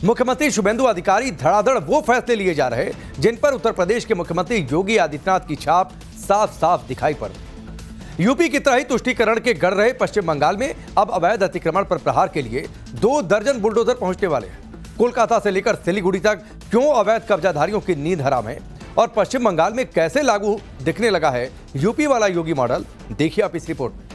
मुख्यमंत्री शुभेंदु अधिकारी धड़ाधड़ वो फैसले लिए जा रहे जिन पर उत्तर प्रदेश के मुख्यमंत्री योगी आदित्यनाथ की छाप साफ साफ दिखाई पड़ रही। यूपी की तरह ही तुष्टीकरण के गढ़ रहे पश्चिम बंगाल में अब अवैध अतिक्रमण पर प्रहार के लिए 2 दर्जन बुलडोजर पहुंचने वाले हैं। कोलकाता से लेकर सिलीगुड़ी तक क्यों अवैध कब्जाधारियों की नींद हराम है और पश्चिम बंगाल में कैसे लागू दिखने लगा है यूपी वाला योगी मॉडल, देखिए आप इस रिपोर्ट में।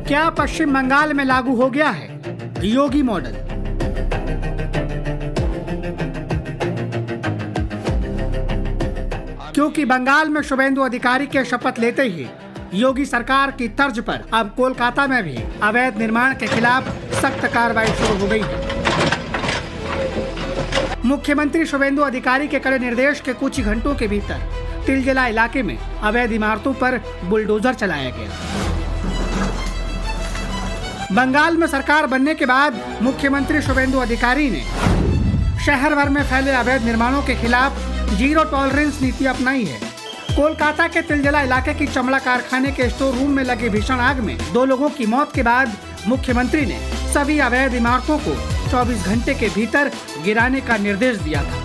क्या पश्चिम बंगाल में लागू हो गया है योगी मॉडल? क्योंकि बंगाल में शुभेंदु अधिकारी के शपथ लेते ही योगी सरकार की तर्ज पर अब कोलकाता में भी अवैध निर्माण के खिलाफ सख्त कार्रवाई शुरू हो गई है। मुख्यमंत्री शुभेंदु अधिकारी के कड़े निर्देश के कुछ ही घंटों के भीतर तिलजला इलाके में अवैध इमारतों पर बुलडोजर चलाया गया। बंगाल में सरकार बनने के बाद मुख्यमंत्री शुभेंदु अधिकारी ने शहर भर में फैले अवैध निर्माणों के खिलाफ जीरो टॉलरेंस नीति अपनाई है। कोलकाता के तिलजला इलाके की चमड़ा कारखाने के स्टोर रूम में लगी भीषण आग में 2 लोगों की मौत के बाद मुख्यमंत्री ने सभी अवैध इमारतों को 24 घंटे के भीतर गिराने का निर्देश दिया था।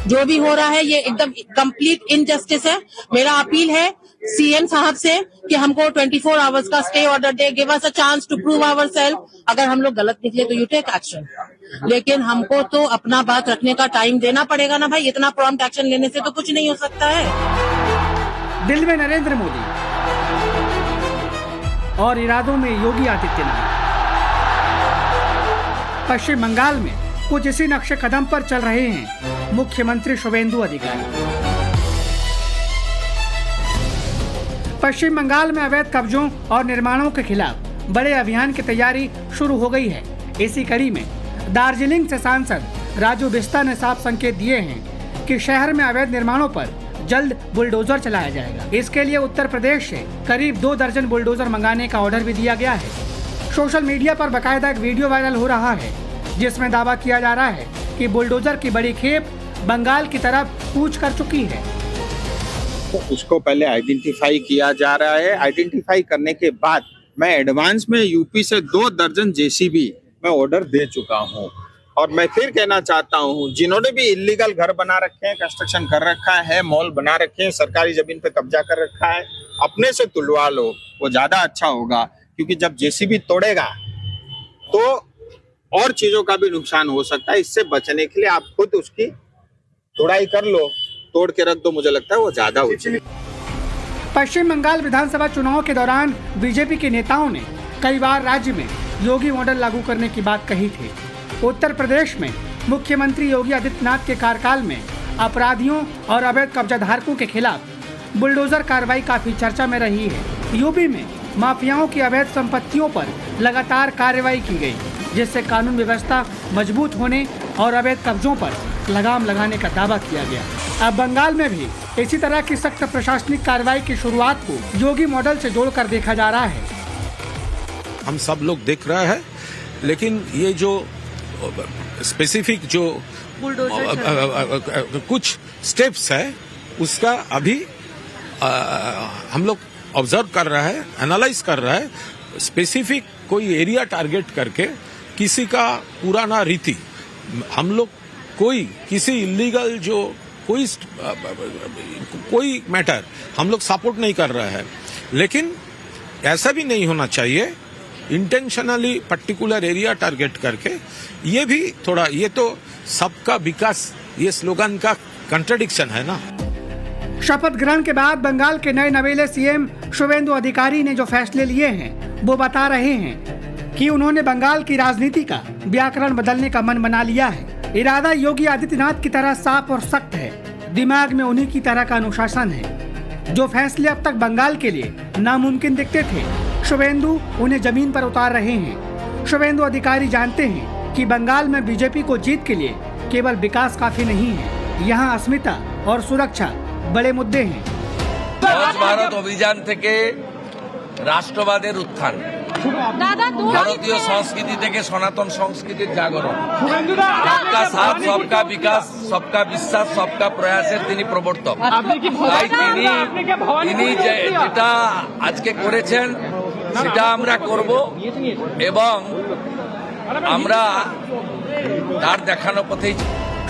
जो भी हो रहा है ये एकदम कंप्लीट इनजस्टिस है। मेरा अपील है सीएम साहब से कि हमको 24 आवर्स का स्टे ऑर्डर दे, give us a chance to prove ourselves. अगर हम लोग गलत निकले तो यू टेक एक्शन, लेकिन हमको तो अपना बात रखने का टाइम देना पड़ेगा ना भाई। इतना प्रॉम्प्ट एक्शन लेने से तो कुछ नहीं हो सकता है। दिल में नरेंद्र मोदी और इरादों में योगी आदित्यनाथ। पश्चिम बंगाल में कुछ इसी नक्शे कदम पर चल रहे हैं मुख्यमंत्री शुभेंदु अधिकारी। पश्चिम बंगाल में अवैध कब्जों और निर्माणों के खिलाफ बड़े अभियान की तैयारी शुरू हो गई है। इसी कड़ी में दार्जिलिंग से सांसद राजू बिस्ता ने साफ संकेत दिए हैं कि शहर में अवैध निर्माणों पर जल्द बुलडोजर चलाया जाएगा। इसके लिए उत्तर प्रदेश से करीब 2 दर्जन बुलडोजर मंगाने का ऑर्डर भी दिया गया है। सोशल मीडिया पर बाकायदा एक वीडियो वायरल हो रहा है जिसमें दावा किया जा रहा है कि बुलडोजर की बड़ी खेप बंगाल की तरफ कूच कर चुकी है। तो उसको पहले आइडेंटिफाई किया जा रहा है। आइडेंटिफाई करने के बाद मैं एडवांस में यूपी से 2 दर्जन जेसीबी मैं ऑर्डर दे चुका हूं। और मैं फिर कहना चाहता हूं, जिन्होंने भी इलीगल घर बना रखे हैं, कंस्ट्रक्शन कर रखा है, मॉल बना रखे हैं, सरकारी जमीन पे कब्जा कर रखा है, अपने से तुलवा लो, वो ज्यादा अच्छा होगा। क्योंकि जब जेसीबी तोड़ेगा तो और चीजों का भी नुकसान हो सकता है। इससे बचने के लिए आप खुद उसकी तोड़ाई कर लो, तोड़ के रख दो। मुझे लगता है वो ज्यादा उचित है। पश्चिम बंगाल विधानसभा चुनाव के दौरान बीजेपी के नेताओं ने कई बार राज्य में योगी मॉडल लागू करने की बात कही थी। उत्तर प्रदेश में मुख्यमंत्री योगी आदित्यनाथ के कार्यकाल में अपराधियों और अवैध कब्जाधारकों के खिलाफ बुलडोजर कार्रवाई काफी चर्चा में रही है। यूपी में माफियाओं की अवैध संपत्तियों पर लगातार कार्रवाई की गई, जिससे कानून व्यवस्था मजबूत होने और अवैध कब्जों पर लगाम लगाने का दावा किया गया। अब बंगाल में भी इसी तरह की सख्त प्रशासनिक कार्रवाई की शुरुआत को योगी मॉडल से जोड़कर देखा जा रहा है। हम सब लोग देख रहे हैं, लेकिन ये जो स्पेसिफिक जो कुछ स्टेप्स है उसका अभी हम लोग ऑब्जर्व कर रहे हैं, एनालाइज कर रहे हैं। स्पेसिफिक कोई एरिया टारगेट करके किसी का पुराना रीति हम लोग कोई किसी इलीगल जो कोई मैटर हम लोग सपोर्ट नहीं कर रहे हैं, लेकिन ऐसा भी नहीं होना चाहिए इंटेंशनली पर्टिकुलर एरिया टारगेट करके। ये भी थोड़ा, ये तो सबका विकास ये स्लोगन का कंट्राडिक्शन है ना। शपथ ग्रहण के बाद बंगाल के नए नवेले सीएम शुभेंदु अधिकारी ने जो फैसले लिए हैं वो बता रहे हैं कि उन्होंने बंगाल की राजनीति का व्याकरण बदलने का मन बना लिया है। इरादा योगी आदित्यनाथ की तरह साफ और सख्त है, दिमाग में उन्हीं की तरह का अनुशासन है। जो फैसले अब तक बंगाल के लिए नामुमकिन दिखते थे, शुभेंदु उन्हें जमीन पर उतार रहे हैं। शुभेंदु अधिकारी जानते हैं कि बंगाल में बीजेपी को जीत के लिए केवल विकास काफी नहीं है, यहाँ अस्मिता और सुरक्षा बड़े मुद्दे हैं। সহজ ভারত অভিযান থেকে রাষ্ট্রবাদের উত্থান, ভারতীয় সংস্কৃতি থেকে সনাতন সংস্কৃতির জাগরণ, সবকা সাথ সবকা বিকাশ সবকা বিশ্বাস সবকা প্রয়াসের তিনি প্রবর্তক। তাই তিনি যেটা আজকে করেছেন সেটা আমরা করব এবং আমরা তার দেখানো পথেই।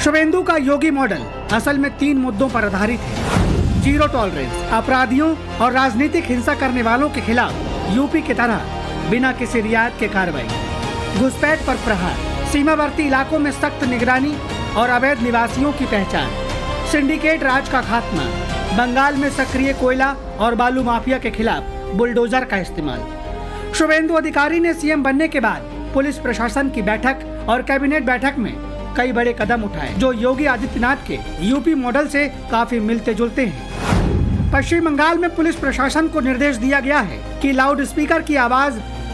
शुभेंदु का योगी मॉडल असल में 3 मुद्दों पर आधारित है। जीरो टॉलरेंस, अपराधियों और राजनीतिक हिंसा करने वालों के खिलाफ यूपी की तरह बिना किसी रियायत के कार्रवाई, घुसपैठ पर प्रहार, सीमावर्ती इलाकों में सख्त निगरानी और अवैध निवासियों की पहचान, सिंडिकेट राज का खात्मा, बंगाल में सक्रिय कोयला और बालू माफिया के खिलाफ बुलडोजर का इस्तेमाल। शुभेंदु अधिकारी ने सीएम बनने के बाद पुलिस प्रशासन की बैठक और कैबिनेट बैठक में कई बड़े कदम उठाए जो योगी आदित्यनाथ के यूपी मॉडल से काफी मिलते जुलते हैं। पश्चिम बंगाल में पुलिस प्रशासन को निर्देश दिया गया है कि लाउड स्पीकर की आवाज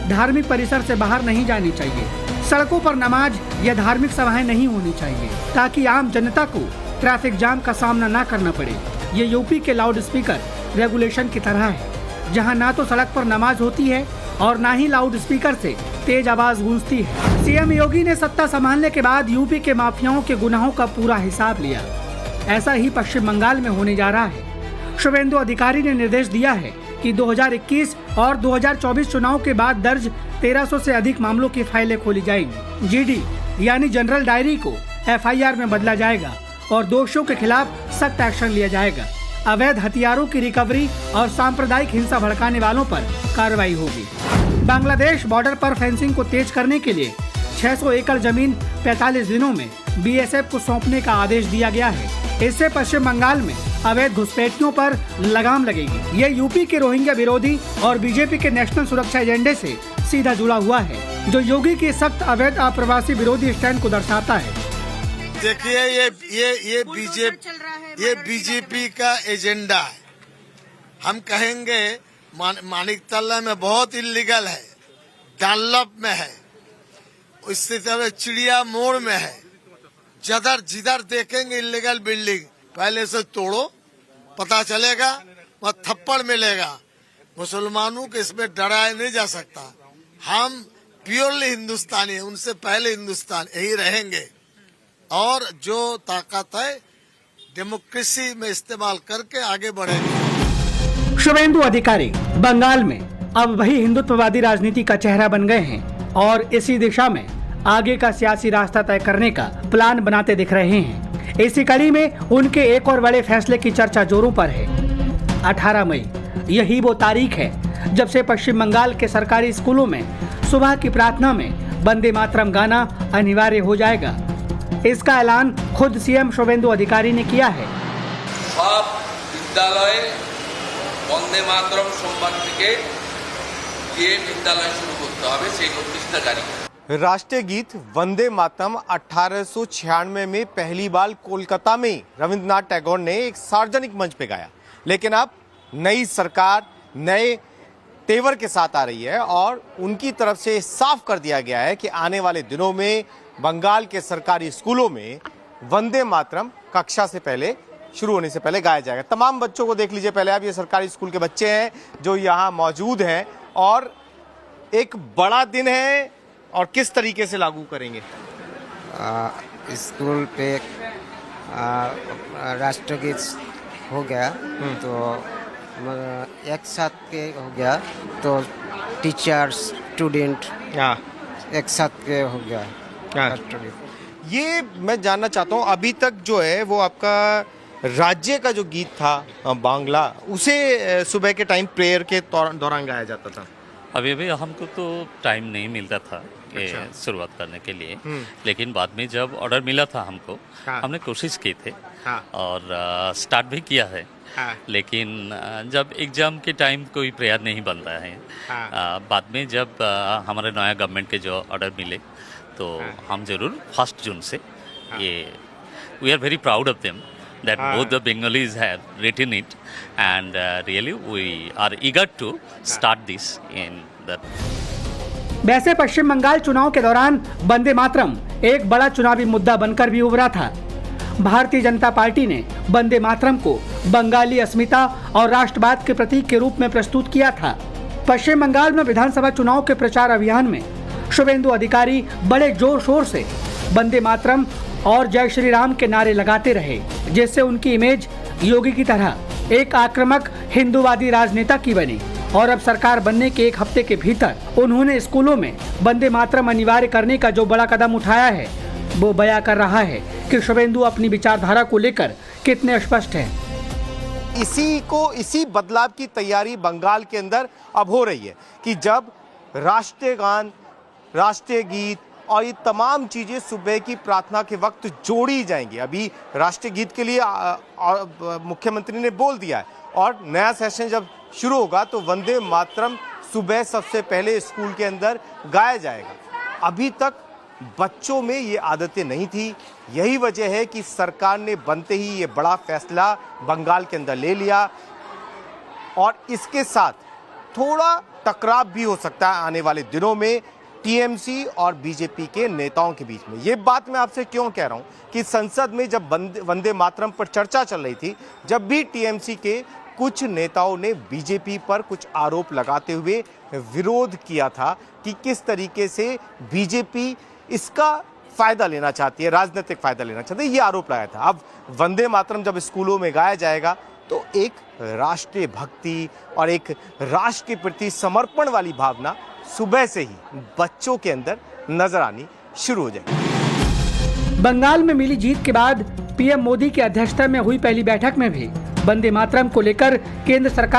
धार्मिक परिसर से बाहर नहीं जानी चाहिए, सड़कों पर नमाज या धार्मिक सभाएं नहीं होनी चाहिए ताकि आम जनता को ट्रैफिक जाम का सामना न करना पड़े। ये यूपी के लाउड स्पीकर रेगुलेशन की तरह है, जहां ना तो सड़क पर नमाज होती है और ना ही लाउड स्पीकर से तेज आवाज गूंजती है। सीएम योगी ने सत्ता संभालने के बाद यूपी के माफियाओं के गुनाहों का पूरा हिसाब लिया। ऐसा ही पश्चिम बंगाल में होने जा रहा है। शुभेंदु अधिकारी ने निर्देश दिया है कि 2021 और 2024 चुनाव के बाद दर्ज 1300 से अधिक मामलों की फाइलें खोली जाएंगी। जीडी यानी जनरल डायरी को एफआईआर में बदला जाएगा और दोषियों के खिलाफ सख्त एक्शन लिया जाएगा। अवैध हथियारों की रिकवरी और सांप्रदायिक हिंसा भड़काने वालों पर कार्रवाई होगी। बांग्लादेश बॉर्डर पर फेंसिंग को तेज करने के लिए 600 एकड़ जमीन 45 दिनों में बीएसएफ को सौंपने का आदेश दिया गया है। इससे पश्चिम बंगाल में अवैध घुसपैठियों पर लगाम लगेगी। ये यूपी के रोहिंग्या विरोधी और बीजेपी के नेशनल सुरक्षा एजेंडे से सीधा जुड़ा हुआ है, जो योगी के सख्त अवैध अप्रवासी विरोधी स्टैंड को दर्शाता है। देखिए ये बीजेपी का एजेंडा है। हम कहेंगे मानिकतला में बहुत इलीगल है, डनलप में है, इसी तरह चिड़िया मोड़ में है। जिधर देखेंगे इलीगल बिल्डिंग पहले से तोड़ो, पता चलेगा वह थप्पड़ मिलेगा। मुसलमानों को इसमें डराया नहीं जा सकता। हम प्योरली हिंदुस्तानी हैं, उनसे पहले हिंदुस्तान यही रहेंगे और जो ताकत है डेमोक्रेसी में इस्तेमाल करके आगे बढ़ेंगे। शुभेंदु अधिकारी बंगाल में अब वही हिंदुत्ववादी राजनीति का चेहरा बन गए हैं और इसी दिशा में आगे का सियासी रास्ता तय करने का प्लान बनाते दिख रहे हैं। इसी कड़ी में उनके एक और बड़े फैसले की चर्चा जोरों पर है। 18 मई यही वो तारीख है जब से पश्चिम बंगाल के सरकारी स्कूलों में सुबह की प्रार्थना में वंदे मातरम गाना अनिवार्य हो जाएगा। इसका ऐलान खुद सीएम शुभेंदु अधिकारी ने किया है। सब विद्यालय वंदे मातरम सोमवार থেকে ये विद्यालय शुरू করতে হবে সেই নোটিশটা জারি। राष्ट्रीय गीत वंदे मातरम 1896 में पहली बार कोलकाता में रविंद्रनाथ टैगोर ने एक सार्वजनिक मंच पे गाया, लेकिन अब नई सरकार नए तेवर के साथ आ रही है और उनकी तरफ से साफ कर दिया गया है कि आने वाले दिनों में बंगाल के सरकारी स्कूलों में वंदे मातरम कक्षा से पहले शुरू होने से पहले गाया जाएगा। तमाम बच्चों को देख लीजिए पहले आप, ये सरकारी स्कूल के बच्चे हैं जो यहाँ मौजूद हैं और एक बड़ा दिन है और किस तरीके से लागू करेंगे? स्कूल पे राष्ट्रगीत हो गया तो एक साथ के हो गया तो टीचर्स स्टूडेंट एक साथ के हो गया राष्ट्रगीत। ये मैं जानना चाहता हूँ, अभी तक जो है वो आपका राज्य का जो गीत था बांग्ला, उसे सुबह के टाइम प्रेयर के दौरान गाया जाता था। अभी हमको तो टाइम नहीं मिलता था शुरुआत करने के लिए, लेकिन बाद में जब ऑर्डर मिला था हमको, हमने कोशिश की थे और स्टार्ट भी किया है। लेकिन जब एग्जाम के टाइम कोई प्रेयर नहीं बनता है, बाद में जब हमारे नया गवर्नमेंट के जो ऑर्डर मिले तो हम जरूर 1 जून से ये we are very proud of them that both the Bengalis have written it and really we are eager to start this in that. वैसे पश्चिम बंगाल चुनाव के दौरान वंदे मातरम एक बड़ा चुनावी मुद्दा बनकर भी उभरा था। भारतीय जनता पार्टी ने वंदे मातरम को बंगाली अस्मिता और राष्ट्रवाद के प्रतीक के रूप में प्रस्तुत किया था। पश्चिम बंगाल में विधानसभा चुनाव के प्रचार अभियान में शुभेंदु अधिकारी बड़े जोर शोर से वंदे मातरम और जय श्री राम के नारे लगाते रहे, जिससे उनकी इमेज योगी की तरह एक आक्रामक हिंदूवादी राजनेता की बनी। और अब सरकार बनने के एक हफ्ते के भीतर उन्होंने स्कूलों में वंदे मातरम अनिवार्य करने का जो बड़ा कदम उठाया है, वो बयां कर रहा है कि शुभेंदु अपनी विचारधारा को लेकर कितने स्पष्ट हैं। इसी बदलाव की तैयारी बंगाल के अंदर अब हो रही है कि जब राष्ट्रीय गान, राष्ट्रीय गीत और ये तमाम चीजें सुबह की प्रार्थना के वक्त जोड़ी जाएंगी। अभी राष्ट्रीय गीत के लिए मुख्यमंत्री ने बोल दिया है और नया सेशन जब शुरू होगा तो वंदे मातरम सुबह सबसे पहले स्कूल के अंदर गाया जाएगा। अभी तक बच्चों में ये आदतें नहीं थी। यही वजह है कि सरकार ने बनते ही ये बड़ा फैसला बंगाल के अंदर ले लिया और इसके साथ थोड़ा टकराव भी हो सकता है आने वाले दिनों में टीएमसी और बीजेपी के नेताओं के बीच में। ये बात मैं आपसे क्यों कह रहा हूं कि संसद में जब वंदे मातरम पर चर्चा चल रही थी, जब भी टीएमसी के कुछ नेताओं ने बीजेपी पर कुछ आरोप लगाते हुए विरोध किया था कि किस तरीके से बीजेपी इसका फायदा लेना चाहती है, राजनीतिक फायदा लेना चाहती है, ये आरोप लगाया था। अब वंदे मातरम जब स्कूलों में गाया जाएगा तो एक राष्ट्रीय भक्ति और एक राष्ट्र के प्रति समर्पण वाली भावना सुबह से ही बच्चों के अंदर नजर आनी शुरू हो जाएगी। बंगाल में मिली जीत के बाद पीएम मोदी की अध्यक्षता में हुई पहली बैठक में भी वंदे मातरम को लेकर केंद्र सरकार